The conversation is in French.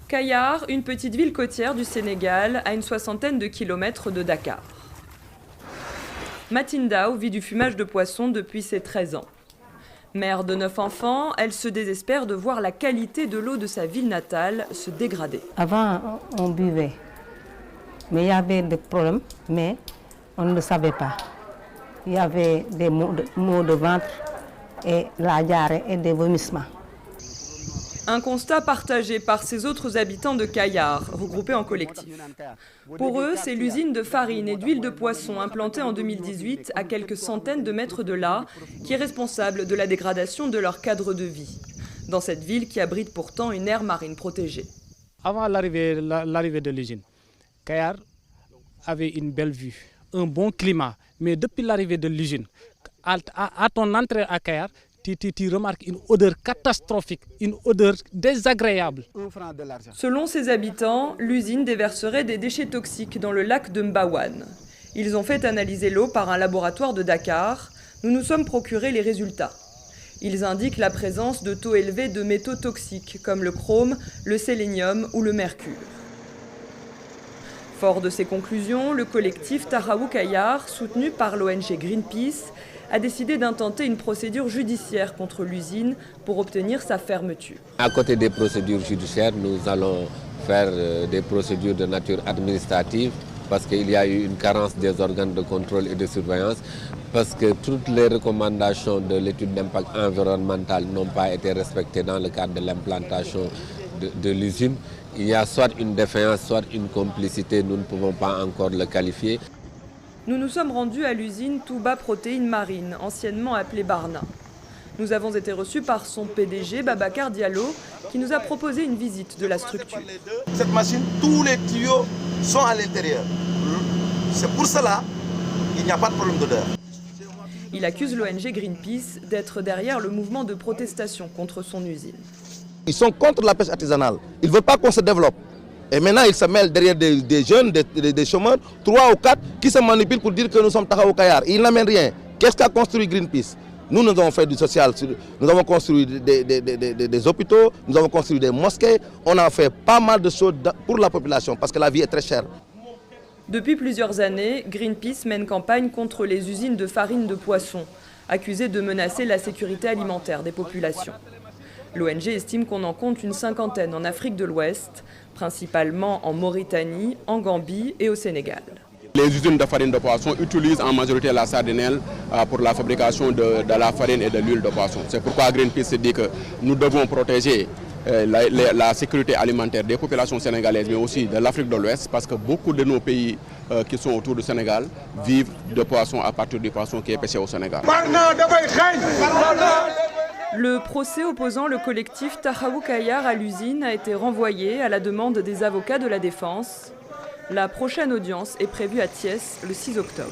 Kayar, une petite ville côtière du Sénégal, à une soixantaine de kilomètres de Dakar. Matindao vit du fumage de poisson depuis ses 13 ans. Mère de 9 enfants, elle se désespère de voir la qualité de l'eau de sa ville natale se dégrader. Avant, on buvait, mais il y avait des problèmes, mais on ne le savait pas. Il y avait des maux de ventre et la diarrhée et des vomissements. Un constat partagé par ces autres habitants de Kayar, regroupés en collectif. Pour eux, c'est l'usine de farine et d'huile de poisson implantée en 2018 à quelques centaines de mètres de là qui est responsable de la dégradation de leur cadre de vie, dans cette ville qui abrite pourtant une aire marine protégée. Avant l'arrivée de l'usine, Kayar avait une belle vue, un bon climat. Mais depuis l'arrivée de l'usine, à ton entrée à Kayar, tu remarques une odeur catastrophique, une odeur désagréable. Selon ses habitants, l'usine déverserait des déchets toxiques dans le lac de Mbawan. Ils ont fait analyser l'eau par un laboratoire de Dakar. Nous nous sommes procurés les résultats. Ils indiquent la présence de taux élevés de métaux toxiques comme le chrome, le sélénium ou le mercure. Fort de ces conclusions, le collectif Tahaou Kayar, soutenu par l'ONG Greenpeace, a décidé d'intenter une procédure judiciaire contre l'usine pour obtenir sa fermeture. À côté des procédures judiciaires, nous allons faire des procédures de nature administrative parce qu'il y a eu une carence des organes de contrôle et de surveillance, parce que toutes les recommandations de l'étude d'impact environnemental n'ont pas été respectées dans le cadre de l'implantation de l'usine. Il y a soit une défaillance, soit une complicité, nous ne pouvons pas encore le qualifier. Nous nous sommes rendus à l'usine Touba Protéines Marine, anciennement appelée Barna. Nous avons été reçus par son PDG, Babacar Diallo, qui nous a proposé une visite de la structure. Cette machine, tous les tuyaux sont à l'intérieur. C'est pour cela qu'il n'y a pas de problème d'odeur. Il accuse l'ONG Greenpeace d'être derrière le mouvement de protestation contre son usine. Ils sont contre la pêche artisanale. Ils ne veulent pas qu'on se développe. Et maintenant, ils se mêlent derrière des jeunes, des chômeurs, 3 ou 4, qui se manipulent pour dire que nous sommes Tahaou Kayar. Ils n'amènent rien. Qu'est-ce qu'a construit Greenpeace? Nous avons fait du social, nous avons construit des hôpitaux, nous avons construit des mosquées. On a fait pas mal de choses pour la population parce que la vie est très chère. Depuis plusieurs années, Greenpeace mène campagne contre les usines de farine de poisson, accusées de menacer la sécurité alimentaire des populations. L'ONG estime qu'on en compte une 50aine en Afrique de l'Ouest, principalement en Mauritanie, en Gambie et au Sénégal. Les usines de farine de poisson utilisent en majorité la sardinelle pour la fabrication de la farine et de l'huile de poisson. C'est pourquoi Greenpeace dit que nous devons protéger la sécurité alimentaire des populations sénégalaises, mais aussi de l'Afrique de l'Ouest, parce que beaucoup de nos pays qui sont autour du Sénégal vivent de poissons à partir du poisson qui est pêché au Sénégal. Le procès opposant le collectif Tahaou Kayar à l'usine a été renvoyé à la demande des avocats de la défense. La prochaine audience est prévue à Thiès le 6 octobre.